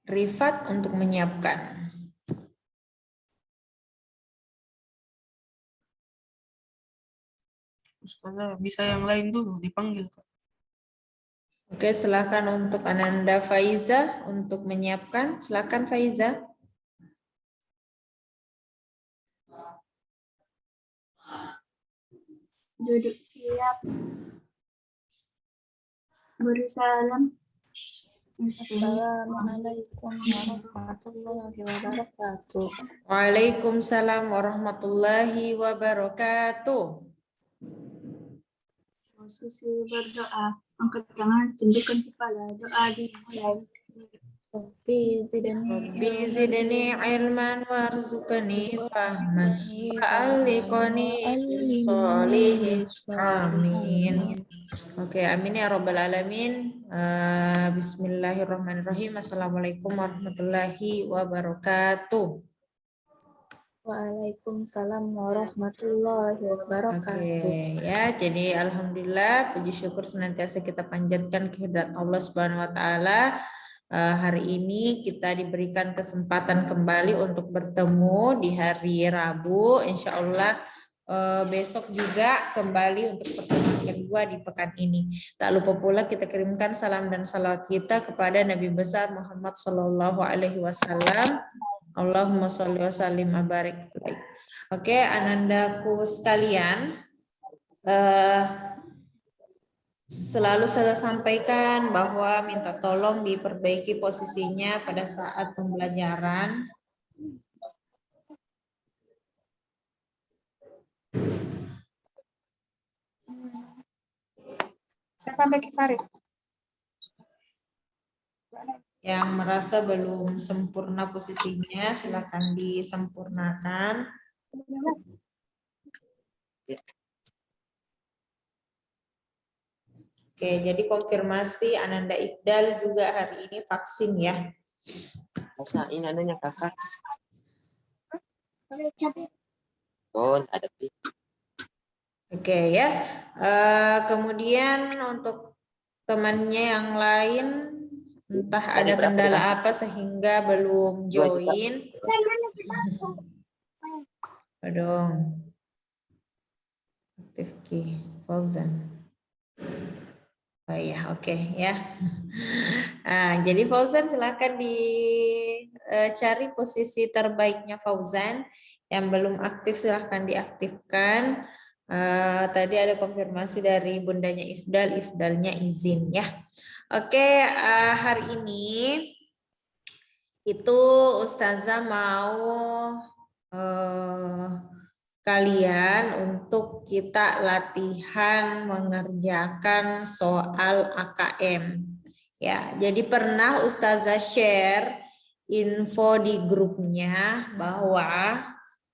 Rifat untuk menyiapkan. Ustazah, bisa yang lain dulu dipanggil. Oke, silakan untuk Ananda Faiza untuk menyiapkan. Silakan Faiza. Duduk siap. Beri salam. Assalamualaikum warahmatullahi wabarakatuh. Waalaikumsalam warahmatullahi wabarakatuh. Posisi berdoa. Angkat tangan, tundukkan kepala. Doa dimulai. Rabbi Rabbi zidni ilman warzuqni fahman wa'alliqni bis-solihin. Amin. Oke, amin ya rabbal alamin. Bismillahirrahmanirrahim. Assalamualaikum warahmatullahi wabarakatuh. Waalaikumsalam warahmatullahi wabarakatuh. Oke, ya. Jadi alhamdulillah puji syukur senantiasa kita panjatkan kehadirat Allah Subhanahu wa taala. Hari ini kita diberikan kesempatan kembali untuk bertemu di hari Rabu. Insya Allah besok juga kembali untuk pertemuan kedua di pekan ini. Tak lupa pula kita kirimkan salam dan salawat kita kepada Nabi besar Muhammad Sallallahu Alaihi Wasallam. Allahumma sholli wa sallim wa barik. Oke, anandaku sekalian. Selalu saya sampaikan bahwa minta tolong diperbaiki posisinya pada saat pembelajaran. Siapa Beki Farid? Yang merasa belum sempurna posisinya, silakan disempurnakan. Oke, jadi konfirmasi Ananda Ifdal juga hari ini vaksin ya. Masa ini adanya kakak. Oh, ada. Oke ya. Kemudian untuk temannya yang lain, entah ada kendala apa sehingga belum join. Aduh. Aktif Ki Fauzan. Oh iya, oke ya. Jadi Fauzan silakan dicari posisi terbaiknya Fauzan. Yang belum aktif silahkan diaktifkan. Tadi ada konfirmasi dari bundanya Ifdal, Ifdalnya izin ya. Oke, hari ini itu Ustazah mau kalian untuk kita latihan mengerjakan soal AKM. Ya, jadi pernah Ustazah share info di grupnya bahwa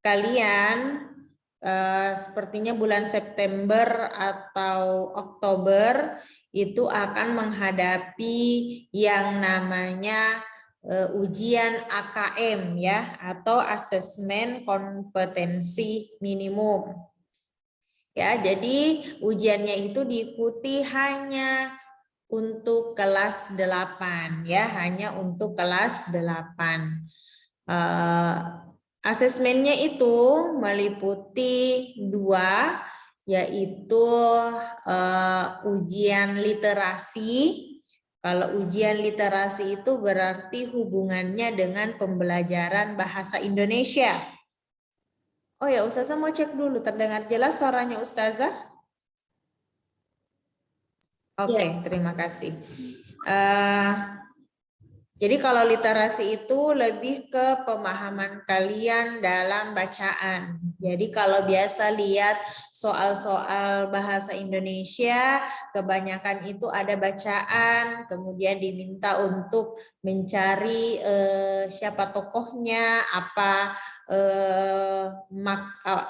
kalian sepertinya bulan September atau Oktober itu akan menghadapi yang namanya ujian AKM ya, atau asesmen kompetensi minimum. Ya, jadi ujiannya itu diikuti hanya untuk kelas 8 ya, hanya untuk kelas 8. Asesmennya itu meliputi 2, yaitu ujian literasi. Kalau ujian literasi itu berarti hubungannya dengan pembelajaran bahasa Indonesia. Oh ya, Ustazah mau cek dulu, terdengar jelas suaranya Ustazah? Oke, terima kasih. Jadi kalau literasi itu lebih ke pemahaman kalian dalam bacaan. Jadi kalau biasa lihat soal-soal bahasa Indonesia, kebanyakan itu ada bacaan, kemudian diminta untuk mencari siapa tokohnya, apa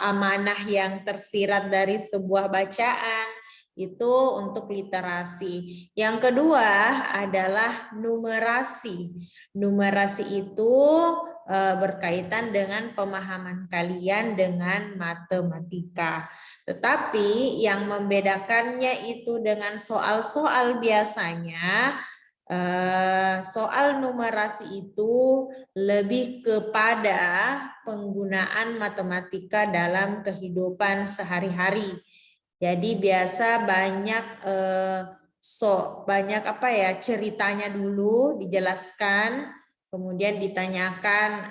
amanah yang tersirat dari sebuah bacaan. Itu untuk literasi. Yang kedua adalah numerasi. Numerasi itu berkaitan dengan pemahaman kalian dengan matematika. Tetapi yang membedakannya itu dengan soal-soal biasanya, soal numerasi itu lebih kepada penggunaan matematika dalam kehidupan sehari-hari. Jadi biasa banyak apa ya, ceritanya dulu dijelaskan, kemudian ditanyakan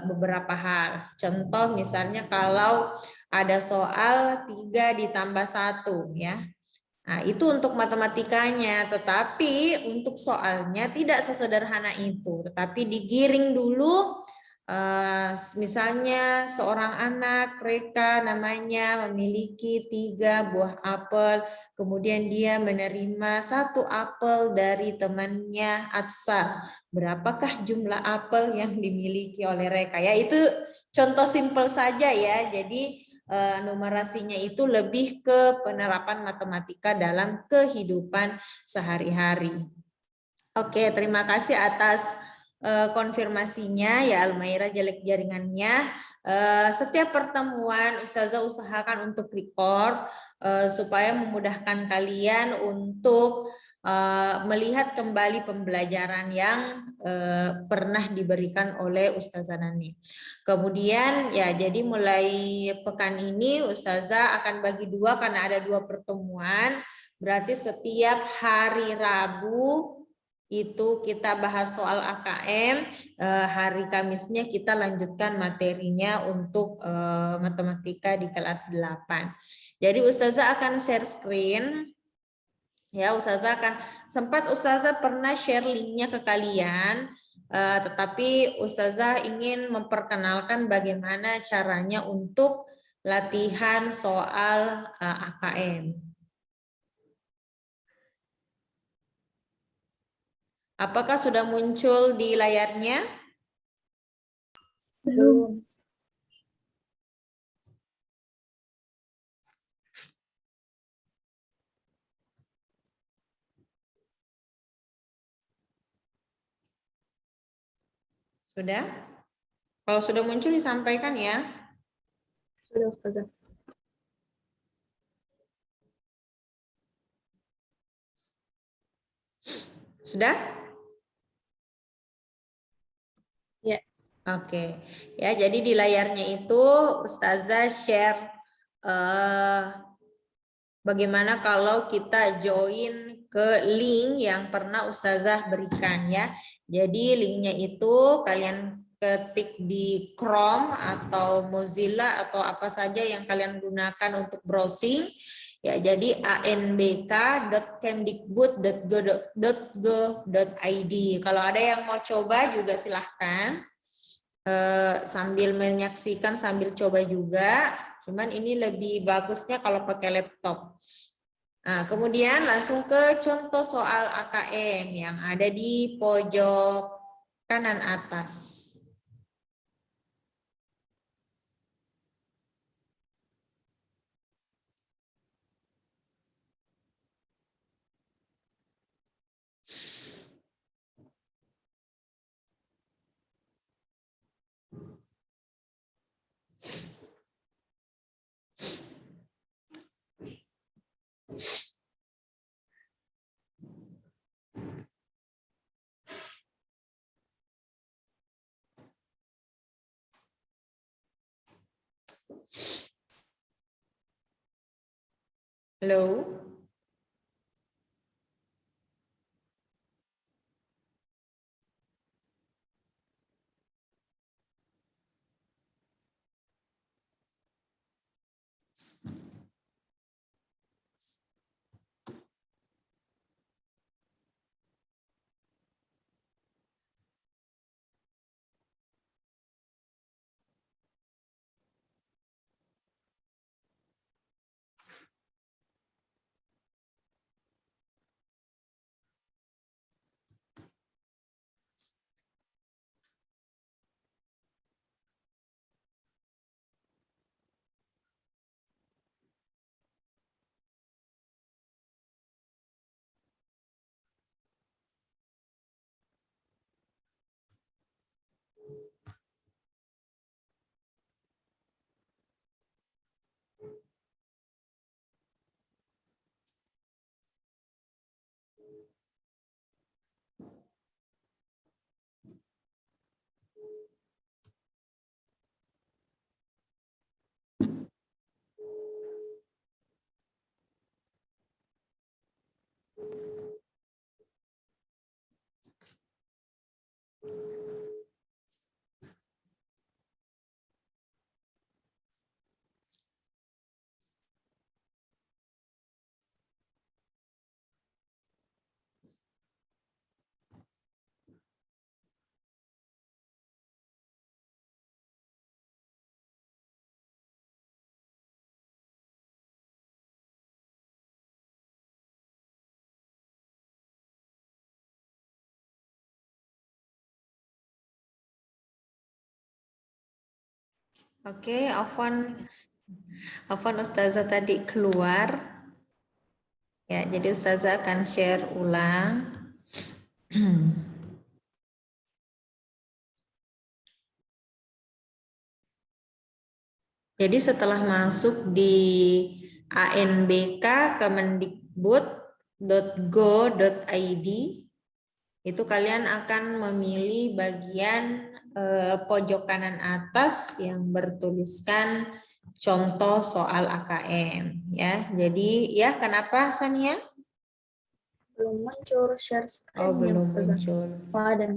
beberapa hal. Contoh misalnya kalau ada soal 3 ditambah 1 ya. Nah, itu untuk matematikanya, tetapi untuk soalnya tidak sesederhana itu, tetapi digiring dulu. Misalnya seorang anak Reka namanya memiliki 3 buah apel, kemudian dia menerima 1 apel dari temannya Atsa. Berapakah jumlah apel yang dimiliki oleh Reka? Ya, itu contoh simpel saja ya. Jadi numerasinya itu lebih ke penerapan matematika dalam kehidupan sehari-hari. Oke, terima kasih atas konfirmasinya ya Almaira jaringannya. Setiap pertemuan Ustazah usahakan untuk record supaya memudahkan kalian untuk melihat kembali pembelajaran yang pernah diberikan oleh Ustazah Nani. Kemudian ya jadi mulai pekan ini Ustazah akan bagi 2 karena ada 2 pertemuan. Berarti setiap hari Rabu itu kita bahas soal AKM, hari Kamisnya kita lanjutkan materinya untuk matematika di kelas 8. Jadi Ustazah akan share screen. Ya, Ustazah Ustazah pernah share linknya ke kalian, tetapi Ustazah ingin memperkenalkan bagaimana caranya untuk latihan soal AKM. Apakah sudah muncul di layarnya? Belum. Sudah? Kalau sudah muncul disampaikan ya. Sudah, Ustazah. Sudah? Ya. Oke. Ya, jadi di layarnya itu Ustazah share bagaimana kalau kita join ke link yang pernah Ustazah berikan ya. Jadi linknya itu kalian ketik di Chrome atau Mozilla atau apa saja yang kalian gunakan untuk browsing. Ya, jadi anbk.kemdikbud.go.id. Kalau ada yang mau coba juga silahkan sambil menyaksikan sambil coba juga. Cuman ini lebih bagusnya kalau pakai laptop. Nah, kemudian langsung ke contoh soal AKM yang ada di pojok kanan atas. Halo? Oke, Afwan Ustazah tadi keluar. Ya, jadi Ustazah akan share ulang. Jadi setelah masuk di ANBK kemendikbud.go.id itu kalian akan memilih bagian pojok kanan atas yang bertuliskan contoh soal AKM ya. Jadi ya kenapa Sania? Belum muncul share screen. Oh, belum muncul. Oh, ada.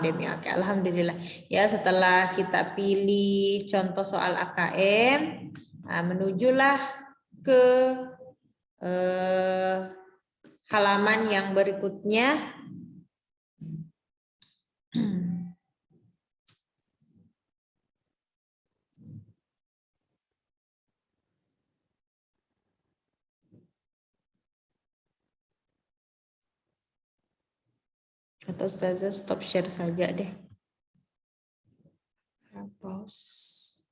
Demi oke, alhamdulillah. Ya, setelah kita pilih contoh soal AKM, menujulah ke halaman yang berikutnya. Atau Ustazah stop share saja deh. Pause.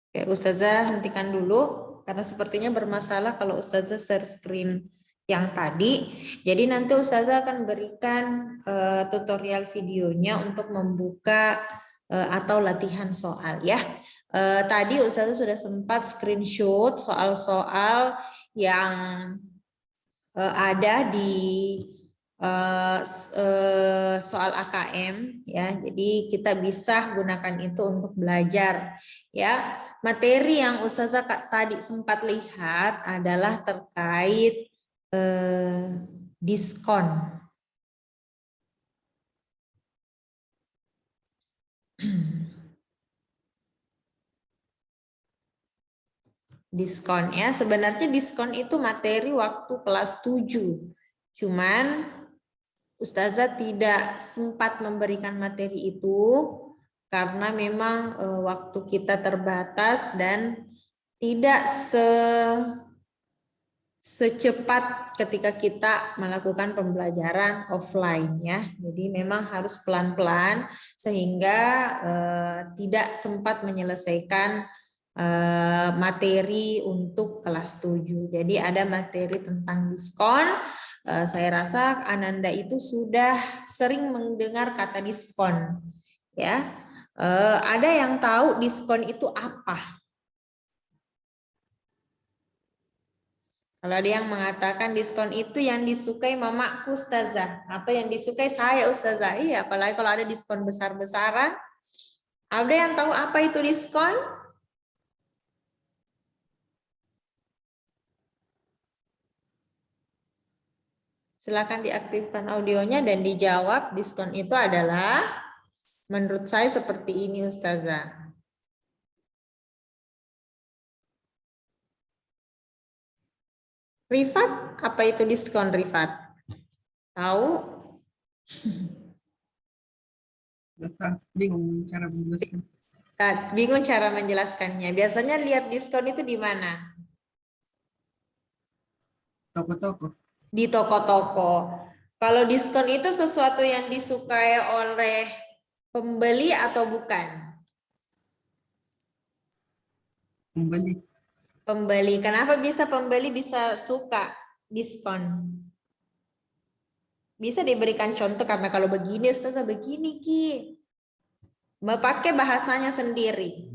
Oke, Ustazah hentikan dulu karena sepertinya bermasalah kalau Ustazah share screen yang tadi. Jadi nanti Ustazah akan berikan tutorial videonya untuk membuka atau latihan soal ya. Tadi Ustazah sudah sempat screenshot soal-soal yang ada di soal AKM ya. Jadi kita bisa gunakan itu untuk belajar ya. Materi yang Ustazah tadi sempat lihat adalah terkait diskon. Diskon ya, sebenarnya diskon itu materi waktu kelas 7. Cuman Ustazah tidak sempat memberikan materi itu karena memang waktu kita terbatas dan tidak secepat ketika kita melakukan pembelajaran offline ya. Jadi memang harus pelan-pelan sehingga tidak sempat menyelesaikan materi untuk kelas 7. Jadi ada materi tentang diskon. Saya rasa Ananda itu sudah sering mendengar kata diskon. Ya, ada yang tahu diskon itu apa? Kalau ada yang mengatakan diskon itu yang disukai mamaku Ustazah atau yang disukai saya Ustazah. Iya, apalagi kalau ada diskon besar-besaran. Ada yang tahu apa itu diskon? Silakan diaktifkan audionya dan dijawab diskon itu adalah menurut saya seperti ini Ustazah. Rifat, apa itu diskon Rifat? Tahu? Bingung cara menjelaskan. Bingung cara menjelaskannya. Biasanya lihat diskon itu di mana? Toko-toko. Di toko-toko. Kalau diskon itu sesuatu yang disukai oleh pembeli atau bukan? Pembeli. Pembeli. Kenapa bisa pembeli bisa suka diskon? Bisa diberikan contoh karena kalau begini Ustazah begini Ki. Pakai bahasanya sendiri.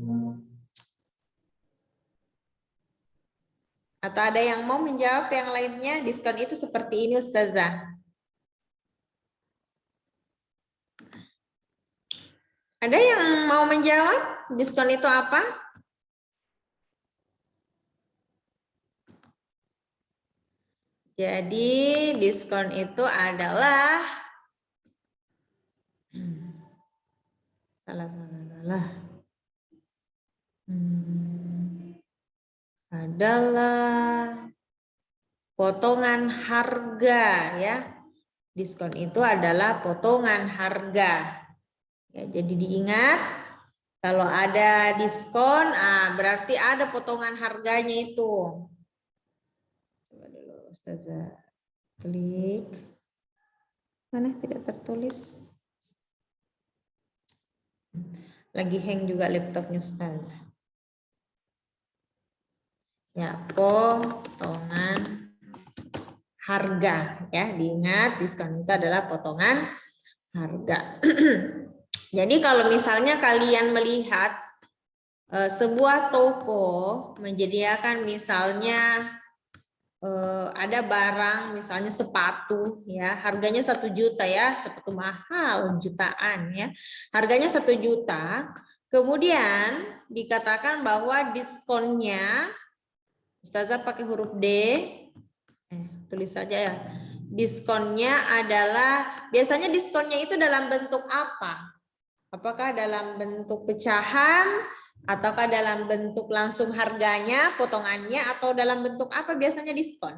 Atau ada yang mau menjawab yang lainnya? Diskon itu seperti ini Ustazah. Ada yang mau menjawab? Diskon itu apa? Jadi diskon itu adalah adalah potongan harga ya. Diskon itu adalah potongan harga. Ya, jadi diingat kalau ada diskon, berarti ada potongan harganya itu. Coba dulu Ustazah klik. Mana tidak tertulis? Lagi hang juga laptopnya Ustaz. Ya, potongan harga ya, diingat diskon itu adalah potongan harga. Jadi kalau misalnya kalian melihat sebuah toko menyediakan misalnya ada barang misalnya sepatu ya, harganya 1 juta ya, sepatu mahal jutaan ya, harganya 1 juta, kemudian dikatakan bahwa diskonnya, Ustazah pakai huruf D, tulis saja ya, diskonnya adalah, biasanya diskonnya itu dalam bentuk apa? Apakah dalam bentuk pecahan, ataukah dalam bentuk langsung harganya, potongannya, atau dalam bentuk apa biasanya diskon?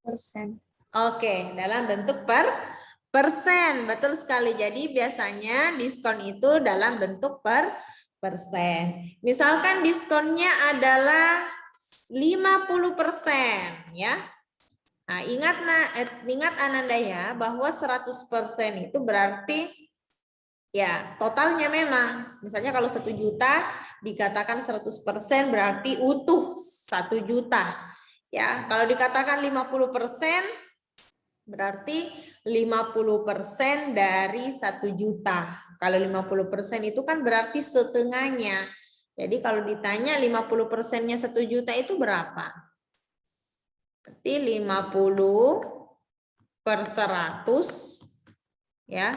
persen. Oke, dalam bentuk persen, betul sekali. Jadi biasanya diskon itu dalam bentuk persen. Misalkan diskonnya adalah 50% ya. Nah, ingat Ananda ya, bahwa 100% itu berarti ya totalnya memang. Misalnya kalau 1 juta dikatakan 100% berarti utuh 1 juta. Ya, kalau dikatakan 50% berarti 50% dari 1 juta. Kalau 50% itu kan berarti setengahnya. Jadi kalau ditanya 50%-nya 1 juta itu berapa? Berarti 50 per 100 ya.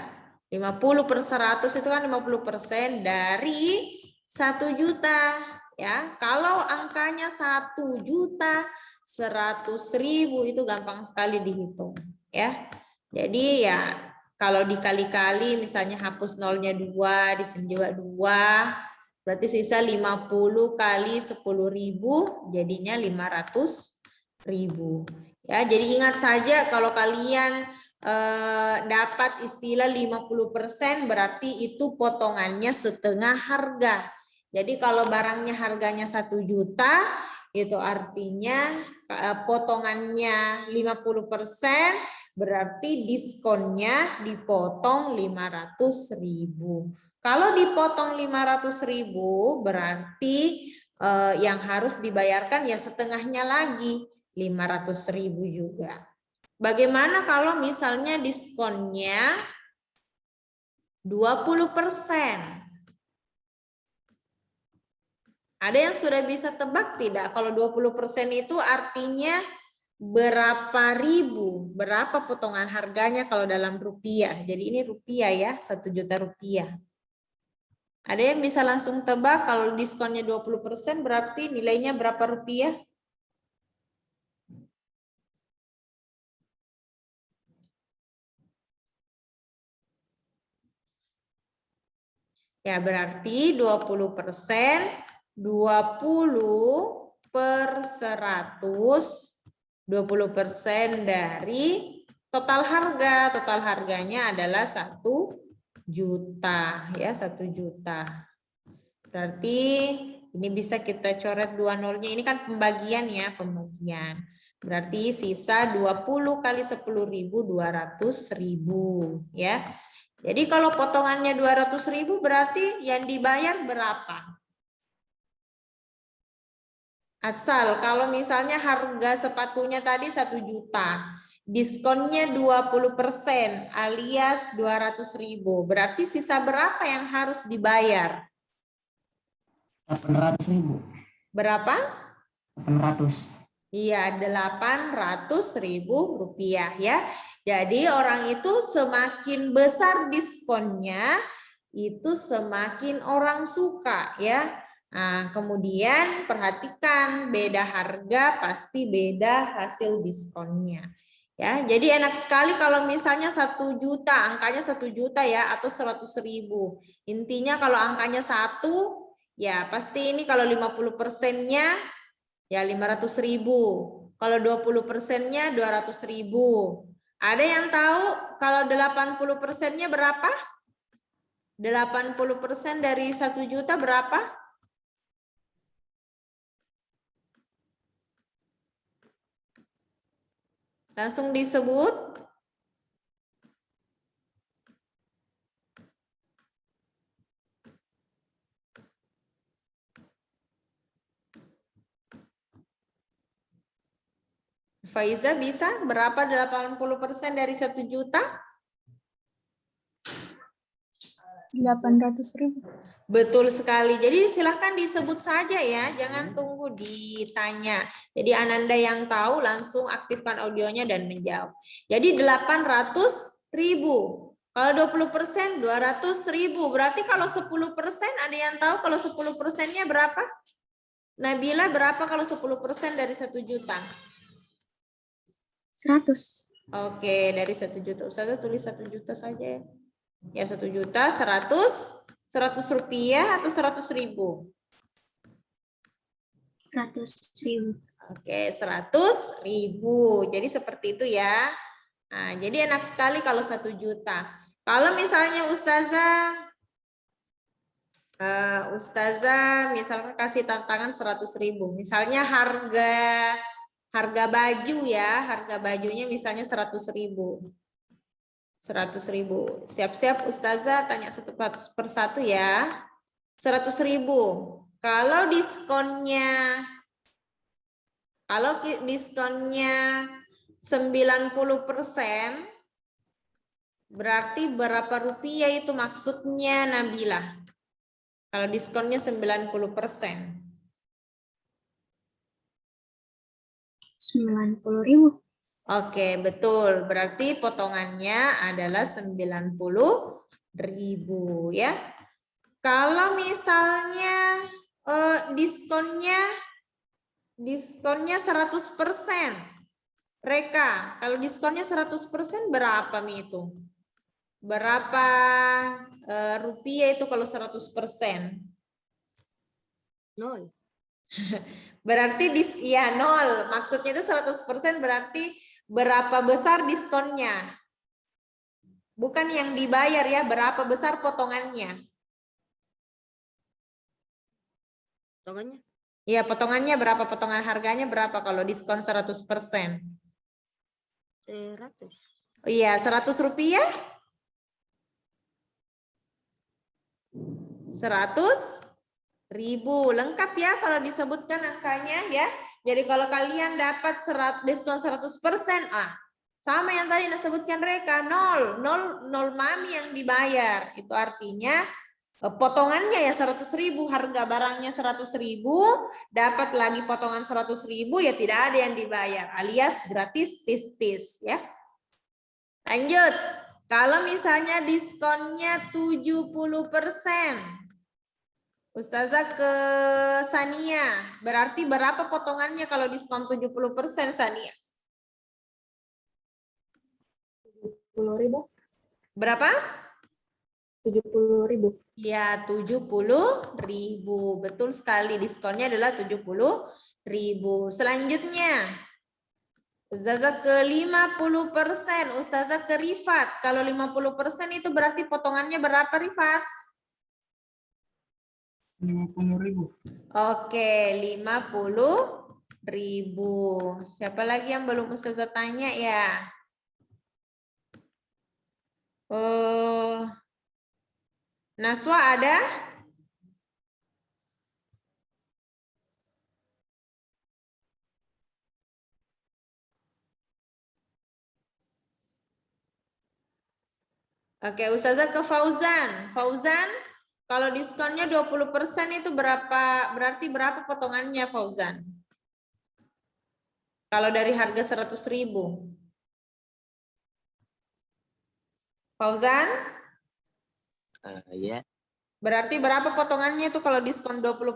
50 per 100 itu kan 50% dari 1 juta ya. Kalau angkanya 1 juta 100.000 itu gampang sekali dihitung ya. Jadi ya kalau dikali-kali misalnya hapus nolnya 2, di sini juga 2, berarti sisa 50 kali 10.000 jadinya 500.000 ya. Jadi ingat saja kalau kalian dapat istilah 50% berarti itu potongannya setengah harga. Jadi kalau barangnya harganya 1 juta itu artinya potongannya 50% berarti diskonnya dipotong 500.000. Kalau dipotong 500.000 berarti yang harus dibayarkan ya setengahnya lagi 500.000 juga. Bagaimana kalau misalnya diskonnya 20%? Ada yang sudah bisa tebak tidak? Kalau 20% itu artinya berapa ribu? Berapa potongan harganya kalau dalam rupiah? Jadi ini rupiah ya, 1 juta rupiah. Ada yang bisa langsung tebak kalau diskonnya 20% berarti nilainya berapa rupiah? Ya, berarti 20%, 20 per 100, 20% dari total harga. Total harganya adalah 1 juta, ya 1 juta. Berarti ini bisa kita coret 2 nolnya. Ini kan pembagian ya, pembagian. Berarti sisa 20 kali 10.000, 200.000 ya. Jadi kalau potongannya 200.000 berarti yang dibayar berapa? Asal kalau misalnya harga sepatunya tadi 1 juta, diskonnya 20% alias 200.000, berarti sisa berapa yang harus dibayar? 800.000. Berapa? 800. Iya, 800.000 rupiah ya. Jadi orang itu semakin besar diskonnya, itu semakin orang suka ya. Nah, kemudian perhatikan beda harga pasti beda hasil diskonnya. Ya, jadi enak sekali kalau misalnya 1 juta, angkanya 1 juta ya, atau 100.000. Intinya kalau angkanya 1, ya pasti ini kalau 50%-nya ya 500.000. Kalau 20%-nya 200.000. Ada yang tahu kalau 80%-nya berapa? 80% dari 1 juta berapa? Langsung disebut. Faiza bisa berapa 80% dari 1 juta? 800.000. Betul sekali. Jadi silahkan disebut saja ya, jangan tunggu ditanya. Jadi Ananda yang tahu langsung aktifkan audionya dan menjawab. Jadi 800.000. Kalau 20% 200.000. Berarti kalau 10% ada yang tahu kalau 10%-nya berapa? Nabila berapa kalau 10% dari 1 juta? 100. Oke, dari 1 juta. Ustazah tulis 1 juta saja ya. Ya 1 juta 100 rupiah atau 100.000? 100.000. Oke, 100.000. Jadi seperti itu ya. Nah, jadi enak sekali kalau 1 juta. Kalau misalnya Ustazah misalkan kasih tantangan 100.000. Misalnya harga baju ya, harga bajunya misalnya 100.000. 100.000. Siap-siap Ustazah tanya satu persatu ya. 100.000. Kalau diskonnya 90%, berarti berapa rupiah itu maksudnya Nabila? Kalau diskonnya 90%. 90.000. Oke, betul. Berarti potongannya adalah 90.000 ya. Kalau misalnya diskonnya 100%. Reka, kalau diskonnya 100% berapa Mi itu? Berapa rupiah itu kalau 100%? 0. Berarti ya 0. Maksudnya itu 100% berarti berapa besar diskonnya? Bukan yang dibayar ya, berapa besar potongannya? Potongannya Iya, potongannya berapa? Potongan harganya berapa kalau diskon 100%? 100. Iya, 100 rupiah? 100.000. Lengkap ya kalau disebutkan angkanya ya. Jadi kalau kalian dapat diskon 100%, sama yang tadi disebutkan Reka, 0 mami yang dibayar. Itu artinya potongannya ya 100.000, harga barangnya 100.000, dapat lagi potongan 100.000 ya tidak ada yang dibayar, alias gratis tis-tis ya. Lanjut, kalau misalnya diskonnya 70%, Ustazah ke Sania, berarti berapa potongannya kalau diskon 70% Sania? 70.000. Berapa? 70.000. Ya, 70.000. Betul sekali, diskonnya adalah 70.000. Selanjutnya, Ustazah ke 50%, Ustazah ke Rifat. Kalau 50% itu berarti potongannya berapa Rifat? 50.000. Oke, 50.000. Siapa lagi yang belum Ustazah tanya ya? Naswa ada? Oke, Ustazah ke Fauzan. Fauzan, kalau diskonnya 20% itu berarti berapa potongannya Fauzan? Kalau dari harga 100.000. Fauzan? Ya, Berarti berapa potongannya itu kalau diskon 20%?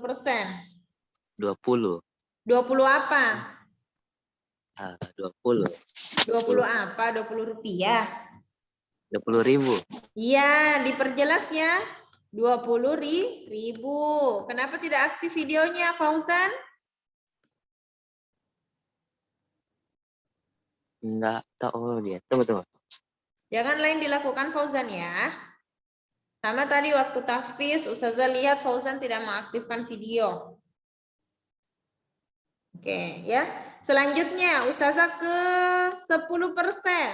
20. 20 apa? 20. 20 apa? 20 rupiah. 20.000. Iya, diperjelas ya. 20.000. Kenapa tidak aktif videonya, Fauzan? Enggak tahu dia. Tunggu. Jangan lain dilakukan, Fauzan ya. Sama tadi waktu tahfiz, Ustazah lihat Fauzan tidak mengaktifkan video. Oke, ya. Selanjutnya, Ustazah ke 10%.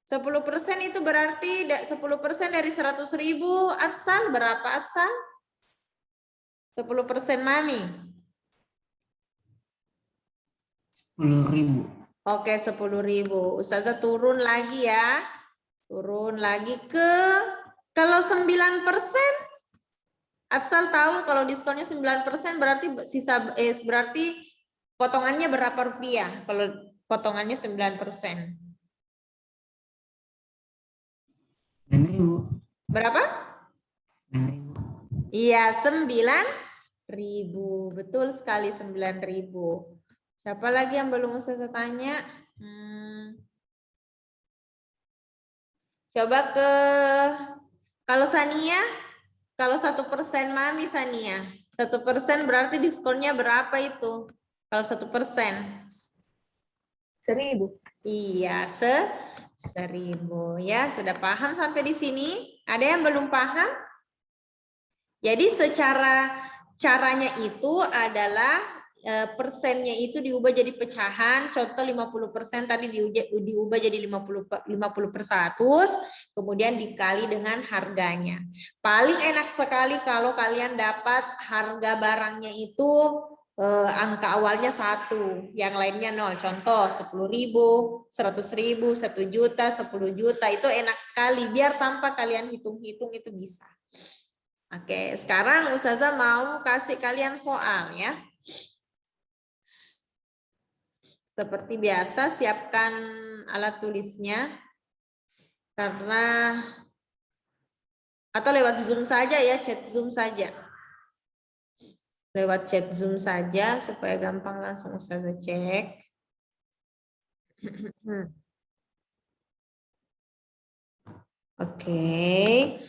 10% itu berarti 10% dari 100.000, Atsal berapa Atsal? 10% Mami. 10.000. Oke, 10.000. Ustazah turun lagi ya. Turun lagi ke, kalau 9%, Atsal tahu kalau diskonnya 9% berarti berarti potongannya berapa rupiah kalau potongannya 9%? 9.000. Berapa? 9.000. Iya, 9.000. Betul sekali, 9.000. Siapa lagi yang belum saya tanya? Coba ke, kalau Sania, kalau 1% Mami Sania, 1% berarti diskonnya berapa itu? Kalau 1%? 1.000. Iya, 1.000 ya. Sudah paham sampai di sini? Ada yang belum paham? Jadi caranya itu adalah persennya itu diubah jadi pecahan. Contoh 50% tadi diubah jadi 50 per 100, kemudian dikali dengan harganya. Paling enak sekali kalau kalian dapat harga barangnya itu angka awalnya 1, yang lainnya 0. Contoh 10.000, 100.000, 1 juta, 10 juta, itu enak sekali. Biar tanpa kalian hitung-hitung itu bisa. Oke, sekarang Ustazah mau kasih kalian soal ya. Seperti biasa, siapkan alat tulisnya. Karena, atau lewat Zoom saja ya, chat Zoom saja. Lewat chat Zoom saja supaya gampang langsung Ustazah cek. Oke.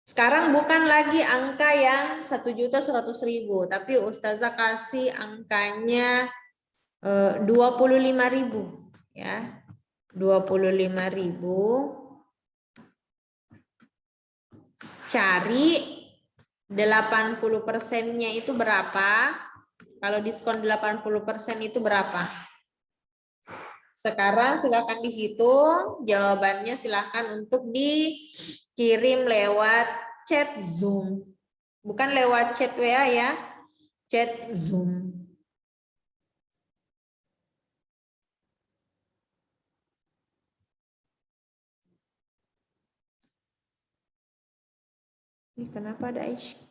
Sekarang bukan lagi angka yang 1.100.000, tapi Ustazah kasih angkanya 25.000 ya. 25.000. Cari 80%-nya itu berapa? Kalau diskon 80% itu berapa? Sekarang silakan dihitung, jawabannya silakan untuk dikirim lewat chat Zoom. Bukan lewat chat WA ya, chat Zoom. Ini kenapa ada Aisyah?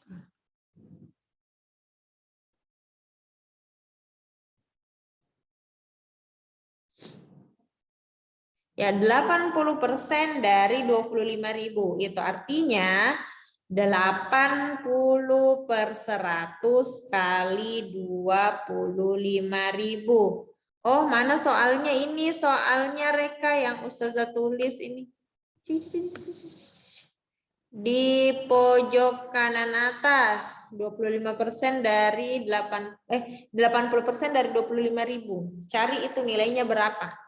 Ya, 80% dari 25.000. Itu artinya 80 per 100 kali 25.000. Oh, mana soalnya ini? Soalnya Reka yang Ustazah tulis ini. Di pojok kanan atas, 25% dari 80% dari 25.000. Cari itu nilainya berapa?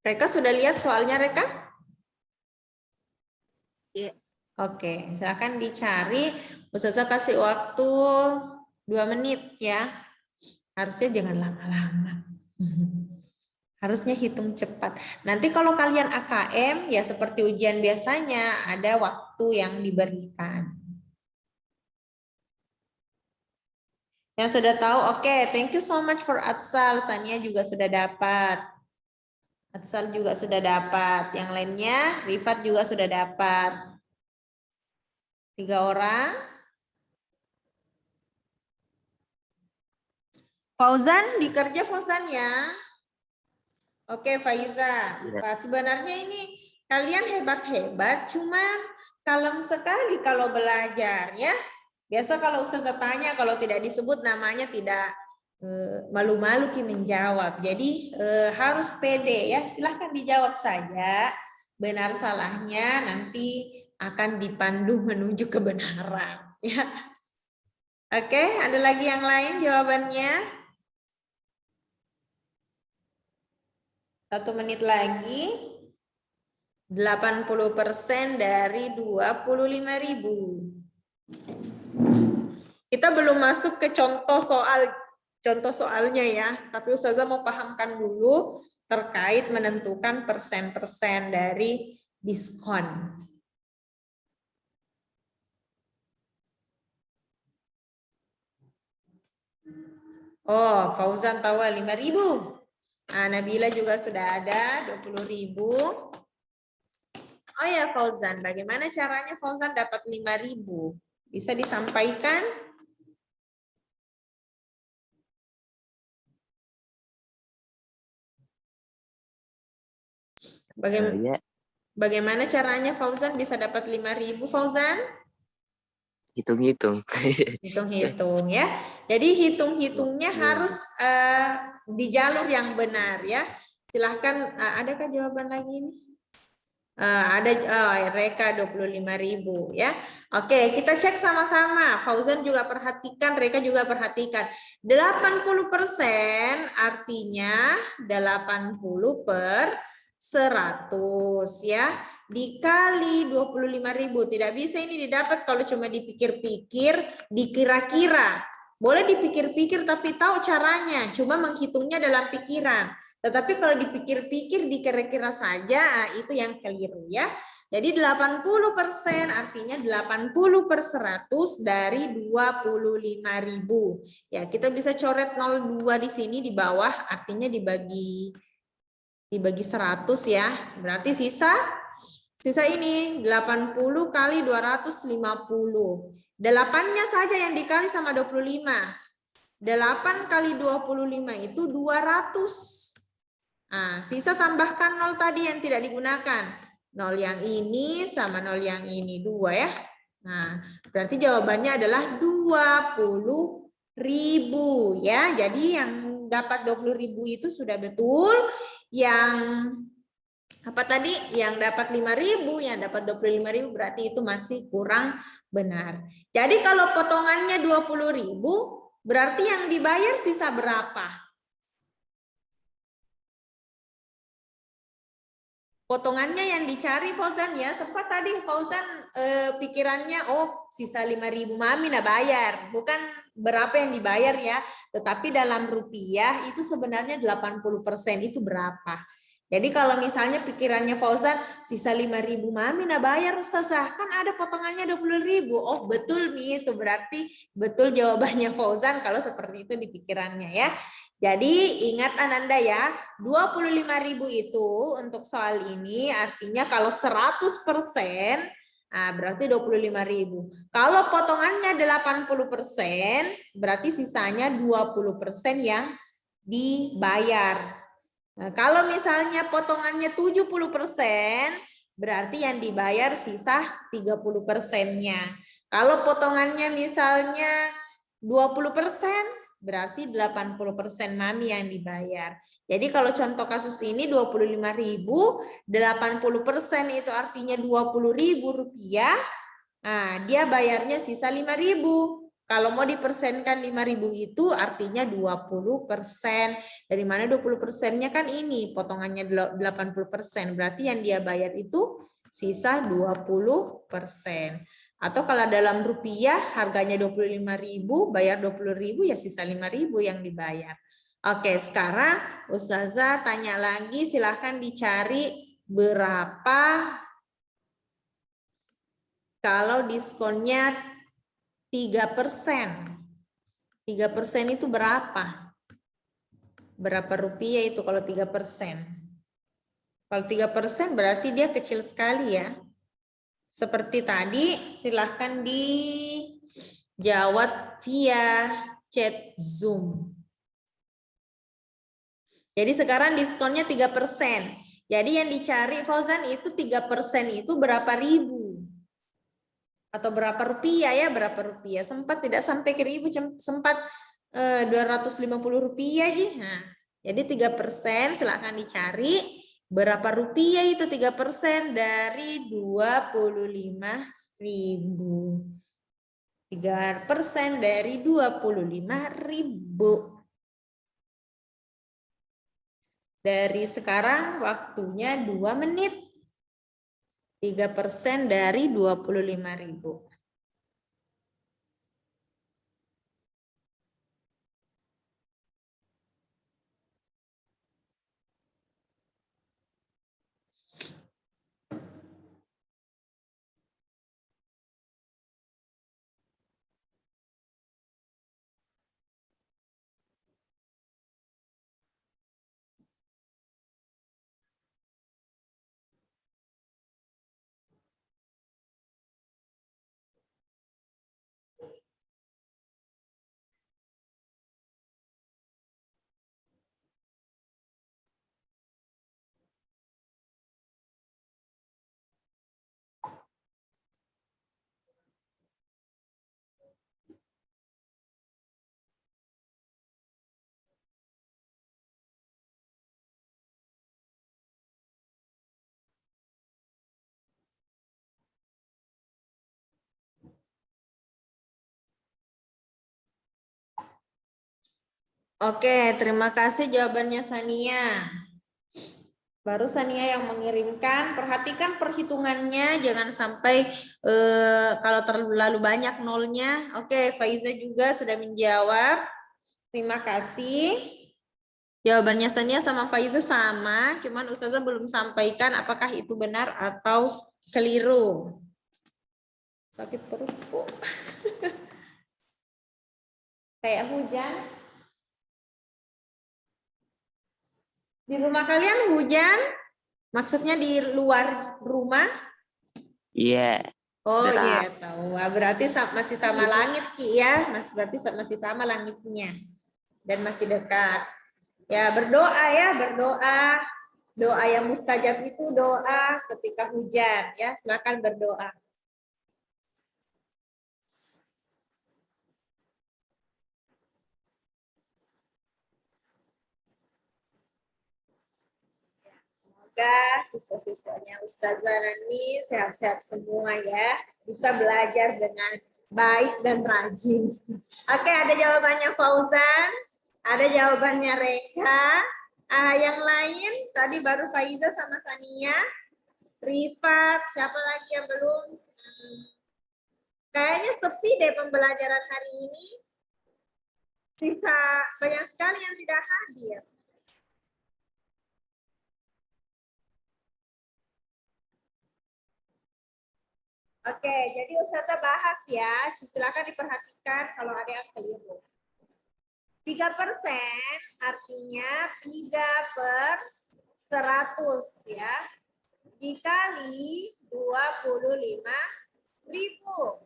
Reka sudah lihat soalnya, Reka? Iya. Oke, silakan dicari. Ustazah kasih waktu 2 menit ya. Harusnya jangan lama-lama. Harusnya hitung cepat. Nanti kalau kalian AKM, ya seperti ujian biasanya, ada waktu yang diberikan. Yang sudah tahu, oke, thank you so much for Atsal. Sania juga sudah dapat. Atsal juga sudah dapat. Yang lainnya, Rifat juga sudah dapat. 3 orang. Fauzan, dikerja Fauzan ya. Oke, Faiza. Sebenarnya ini kalian hebat-hebat, cuman kalem sekali kalau belajar ya. Biasa kalau Ustazah tanya, kalau tidak disebut namanya tidak malu-malu Ki menjawab. Jadi harus pede ya. Silahkan dijawab saja. Benar salahnya nanti akan dipandu menuju kebenaran. Ya. Oke, ada lagi yang lain jawabannya? 1 menit lagi. 80% dari 25.000. Kita belum masuk ke contoh soalnya ya, tapi Ustazah mau pahamkan dulu terkait menentukan persen-persen dari diskon. Oh, Fauzan tahu 5.000. Nah, Nabila juga sudah ada 20.000. Oh ya Fauzan, bagaimana caranya Fauzan dapat 5.000? Bisa disampaikan? Ya, Bagaimana caranya Fauzan bisa dapat 5.000 Fauzan? hitung-hitung. Hitung-hitung ya. Jadi hitung-hitungnya harus di jalur yang benar ya. Silahkan, adakah jawaban lagi ini? Ada Reka 25.000 ya. Oke, kita cek sama-sama. Fauzan juga perhatikan, Reka juga perhatikan. 80% artinya 80 per 100 ya. Dikali 25.000. Tidak bisa ini didapat kalau cuma dipikir-pikir, dikira-kira. Boleh dipikir-pikir tapi tahu caranya, cuma menghitungnya dalam pikiran. Tetapi kalau dipikir-pikir, dikira-kira saja, itu yang keliru ya. Jadi 80% artinya 80 per 100 dari 25.000. Ya, kita bisa coret 02 di sini di bawah, artinya dibagi 100 ya. Berarti sisa ini 80 kali 250. 8-nya saja yang dikali sama 25. 8 kali 25 itu 200. Nah, sisa tambahkan 0 tadi yang tidak digunakan. 0 yang ini sama 0 yang ini. 2 ya. Nah, berarti jawabannya adalah 20.000 ya. Jadi yang dapat 20.000 itu sudah betul. Yang apa tadi? Yang dapat 5.000, yang dapat 25.000 berarti itu masih kurang benar. Jadi kalau potongannya 20.000, berarti yang dibayar sisa berapa? Potongannya yang dicari Fauzan ya, sempat tadi Fauzan pikirannya sisa 5.000 mami nah bayar, bukan berapa yang dibayar ya, tetapi dalam rupiah itu sebenarnya 80% itu berapa. Jadi kalau misalnya pikirannya Fauzan sisa 5.000 mami nah bayar Ustazah, kan ada potongannya 20.000. Oh betul Mi, itu berarti betul jawabannya Fauzan kalau seperti itu di pikirannya ya. Jadi ingat Ananda ya, 25.000 itu untuk soal ini artinya kalau 100%, berarti 25.000. Kalau potongannya 80%, berarti sisanya 20% yang dibayar. Nah, kalau misalnya potongannya 70%, berarti yang dibayar sisa 30%-nya. Kalau potongannya misalnya 20%, berarti 80% mami yang dibayar. Jadi kalau contoh kasus ini 25.000, 80% itu artinya 20.000 rupiah. Nah, dia bayarnya sisa 5.000. Kalau mau dipersenkan 5.000 itu artinya 20%. Dari mana 20%-nya kan ini, potongannya 80%. Berarti yang dia bayar itu sisa 20%. Atau kalau dalam rupiah harganya 25.000, bayar 20.000 ya sisa 5.000 yang dibayar. Oke, sekarang Ustazah tanya lagi, silahkan dicari berapa kalau diskonnya 3%. 3% itu berapa? Berapa rupiah itu kalau 3%? Kalau 3% berarti dia kecil sekali ya. Seperti tadi, silahkan dijawab via chat Zoom. Jadi sekarang diskonnya 3%. Jadi yang dicari Fauzan itu 3% itu berapa ribu? Atau berapa rupiah ya? Berapa rupiah? Sempat tidak sampai ke ribu, sempat 250 rupiah aja. Nah, jadi 3% silahkan dicari. Berapa rupiah itu 3% dari 25.000? 3% dari 25.000. Dari sekarang waktunya 2 menit. 3% dari 25.000. Oke, terima kasih jawabannya Sania. Baru Sania yang mengirimkan. Perhatikan perhitungannya, jangan sampai kalau terlalu banyak nolnya. Oke, Faiza juga sudah menjawab. Terima kasih. Jawabannya Sania sama Faiza sama, cuman Ustazah belum sampaikan apakah itu benar atau keliru. Sakit perutku. Kayak hujan. Di rumah kalian hujan? Maksudnya di luar rumah? Iya. Oh Deras. iya, tahu. Berarti masih sama langit Ki ya, berarti masih sama langitnya dan masih dekat. Ya berdoa ya, berdoa. Doa yang mustajab itu doa ketika hujan ya. Silakan berdoa. Semoga siswa-siswanya Ustazah Nani sehat-sehat semua ya. Bisa belajar dengan baik dan rajin. Oke, ada jawabannya Fauzan, ada jawabannya Reka. Yang lain tadi baru Faiza sama Sania. Rifat, siapa lagi yang belum? Kayaknya sepi deh pembelajaran hari ini. Sisa banyak sekali yang tidak hadir. Oke, jadi Ustazah bahas ya. Silakan diperhatikan kalau ada yang keliru. 3% artinya 3/100 ya. Dikali 25.000.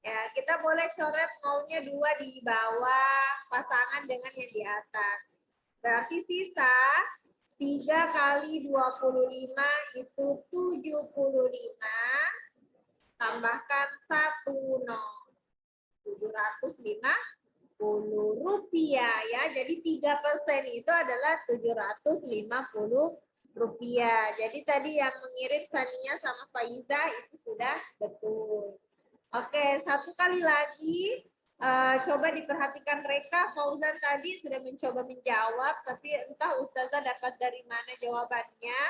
Ya, kita boleh coret nolnya 2 di bawah, pasangan dengan yang di atas. Berarti sisa 3 kali 25 itu 75, tambahkan 1 nol. 750 rupiah ya. Jadi 3% itu adalah 750 rupiah. Jadi tadi yang mengirim Sania sama Faiza itu sudah betul. Oke, satu kali lagi. Coba diperhatikan Reka, Fauzan tadi sudah mencoba menjawab, tapi entah Ustazah dapat dari mana jawabannya.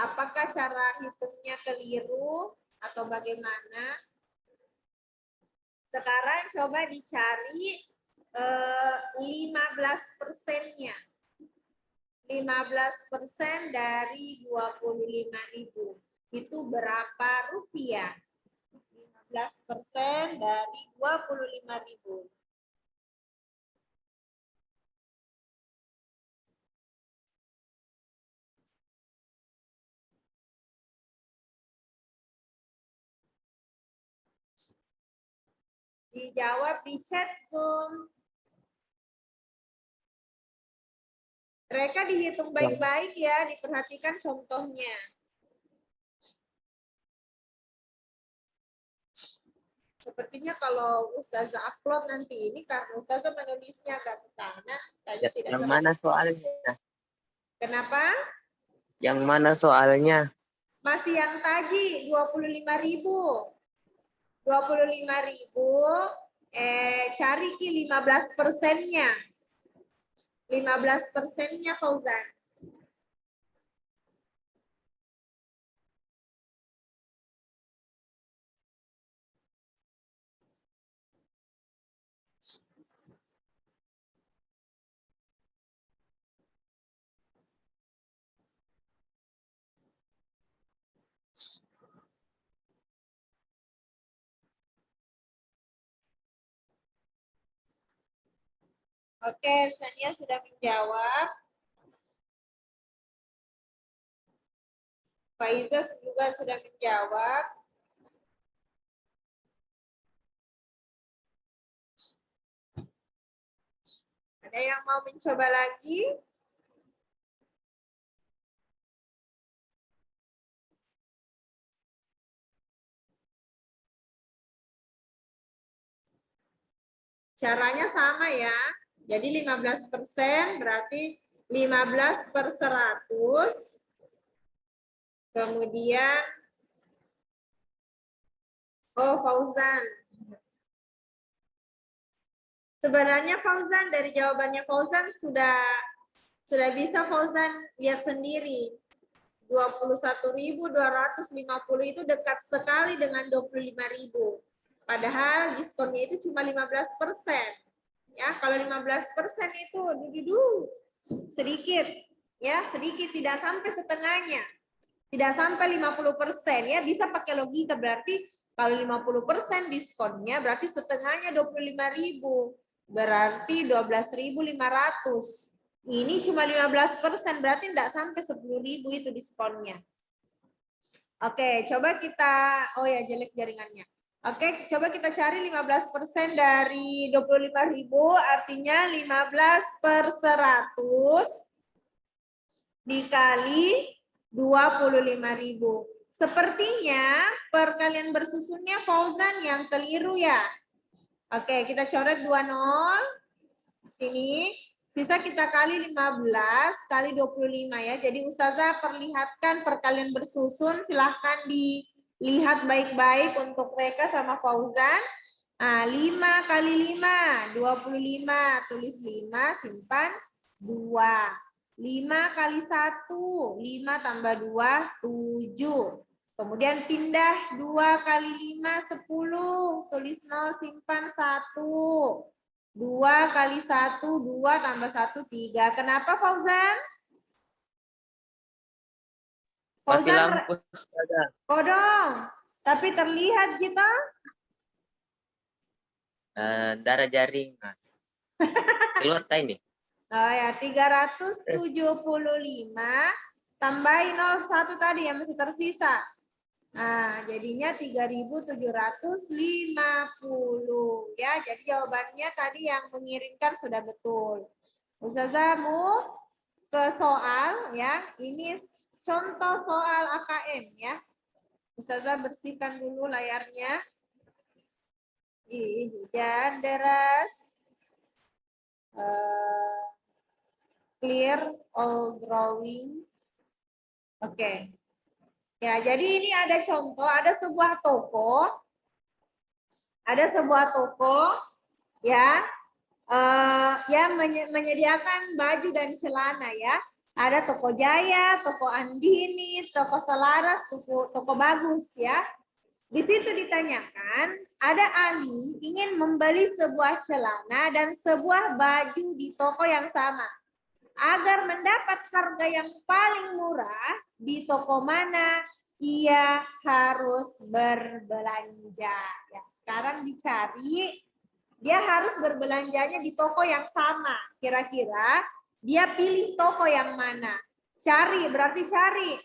Apakah cara hitungnya keliru atau bagaimana? Sekarang coba dicari 15%-nya. 15% dari 25.000. Itu berapa rupiah? 15% dari 25.000. Dijawab di chat Zoom. Mereka dihitung baik-baik ya, diperhatikan contohnya. Sepertinya kalau Ustazah upload nanti ini, karena Ustazah menulisnya agak ke kanan, kayaknya tidak Yang mana soalnya? Kenapa? Yang mana soalnya? Masih yang tadi, 25.000. 25.000, cari Ki 15%-nya. 15%-nya Fauzan. Oke, Sania sudah menjawab. Faiza juga sudah menjawab. Ada yang mau mencoba lagi? Caranya sama ya. Jadi 15% berarti 15/100. Kemudian, oh Fauzan. Sebenarnya Fauzan, dari jawabannya Fauzan sudah bisa Fauzan lihat sendiri. 21.250 itu dekat sekali dengan 25.000. Padahal diskonnya itu cuma 15%. Ya, kalau 15% itu sedikit, ya, sedikit, tidak sampai setengahnya. Tidak sampai 50%, ya, bisa pakai logika, berarti kalau 50% diskonnya berarti setengahnya 25.000. Berarti 12.500. Ini cuma 15%, berarti tidak sampai 10.000 itu diskonnya. Oke, coba kita, oh ya jelek jaringannya. Oke, coba kita cari 15% dari 25.000, artinya 15/100 dikali 25.000. Sepertinya perkalian bersusunnya Fauzan yang keliru ya. Oke, kita coret 20. Sini. Sisa kita kali 15 kali 25 ya. Jadi Ustazah perlihatkan perkalian bersusun. Silahkan dilihat baik-baik untuk Reka sama Fauzan. Nah, 5 kali 5, 25. Tulis 5, simpan 2. 5 kali 1, 5 tambah 2, 7. Kemudian pindah 2 kali 5, 10. Tulis 0, simpan 1. 2 kali 1, 2 tambah 1, 3. Kenapa Fauzan? Mati lampu, Ustazah. Kodong. Tapi terlihat kita. Darah jaringan. Keluar ini. Oh ya, 375 tambahin 01 tadi yang masih tersisa. Nah, jadinya 3.750 ya. Jadi jawabannya tadi yang mengirimkan sudah betul. Ustazah move ke soal ya. Ini contoh soal AKM ya. Ustazah bersihkan dulu layarnya. Hujan deras. Clear all drawing. Oke. Ya, jadi ini ada contoh, ada sebuah toko ya, yang menyediakan baju dan celana ya. Ada toko Jaya, toko Andini, toko Selaras, toko Bagus ya. Di situ ditanyakan, ada Ali ingin membeli sebuah celana dan sebuah baju di toko yang sama. Agar mendapat harga yang paling murah, di toko mana ia harus berbelanja. Ya, sekarang dicari, dia harus berbelanjanya di toko yang sama. Kira-kira dia pilih toko yang mana? Cari, berarti cari.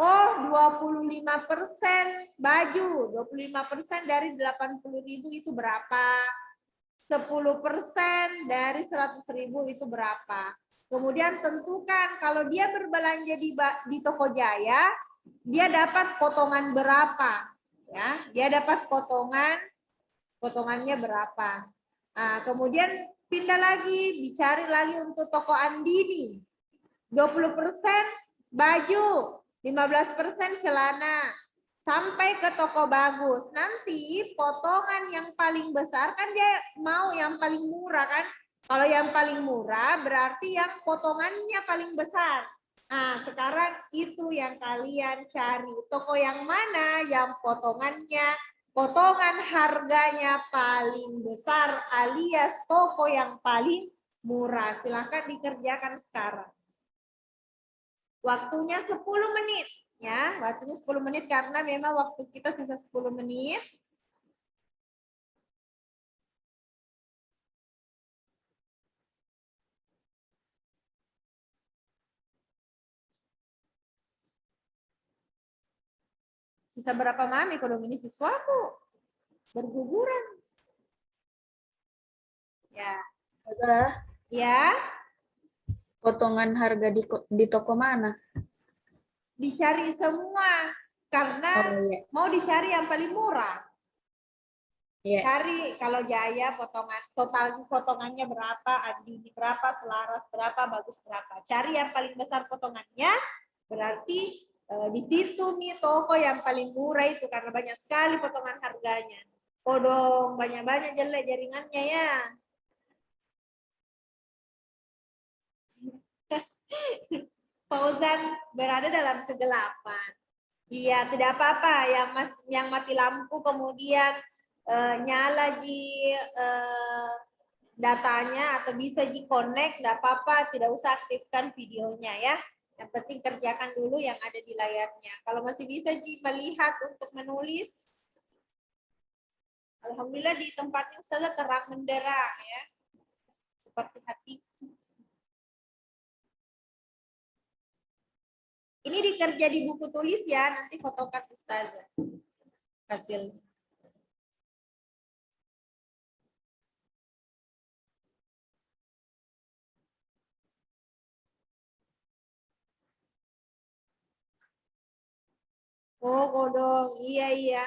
Oh, 25% baju. 25% dari 80.000 itu berapa? 10% dari 100.000 itu berapa? Kemudian tentukan kalau dia berbelanja di toko Jaya, dia dapat potongan berapa? Ya, dia dapat potongannya berapa? Nah, kemudian pindah lagi, dicari lagi untuk toko Andini. 20% baju, 15% celana. Sampai ke toko Bagus. Nanti potongan yang paling besar kan dia mau yang paling murah kan? Kalau yang paling murah berarti yang potongannya paling besar. Nah, sekarang itu yang kalian cari. Toko yang mana yang potongan harganya paling besar alias toko yang paling murah. Silakan dikerjakan sekarang. Waktunya 10 menit. Ya, waktunya 10 menit karena memang waktu kita sisa 10 menit. Sisa berapa mami kalau ini siswaku berguguran. Ya. Ya. Potongan harga di toko mana? Dicari semua karena mau dicari yang paling murah. Cari kalau Jaya potongannya berapa, Andini berapa, Selaras berapa, Bagus berapa. Cari yang paling besar potongannya, berarti di situ nih toko yang paling murah itu karena banyak sekali potongan harganya. Kodong banyak-banyak jelek jaringannya ya. Fauzan berada dalam kegelapan. Iya, tidak apa-apa yang mati lampu kemudian nyala datanya atau bisa connect, tidak apa-apa, tidak usah aktifkan videonya ya. Yang penting kerjakan dulu yang ada di layarnya. Kalau masih bisa melihat untuk menulis, alhamdulillah di tempatnya saja terang menderang ya. Seperti hati. Ini dikerja di buku tulis ya, nanti fotokan Ustazah hasilnya. Oh, godong. Iya, iya.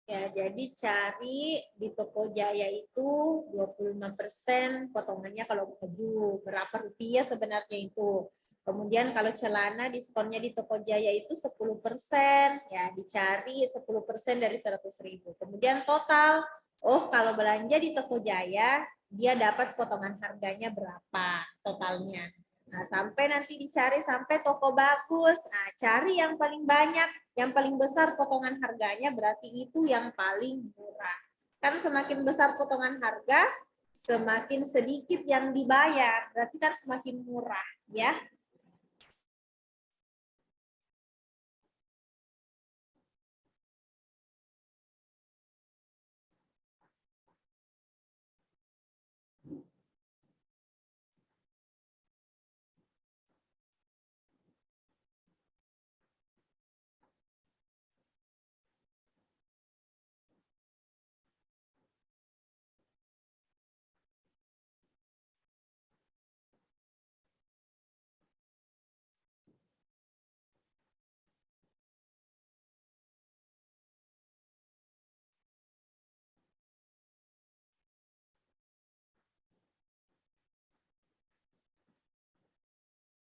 Ya, jadi cari di Toko Jaya itu 25% potongannya kalau baju. Berapa rupiah sebenarnya itu. Kemudian kalau celana diskonnya di Toko Jaya itu 10%. Ya, dicari 10% dari 100.000. Kemudian total, oh kalau belanja di Toko Jaya, dia dapat potongan harganya berapa totalnya. Nah, sampai nanti dicari sampai toko bagus. Nah, cari yang paling banyak, yang paling besar potongan harganya, berarti itu yang paling murah. Kan semakin besar potongan harga, semakin sedikit yang dibayar, berarti kan semakin murah, ya.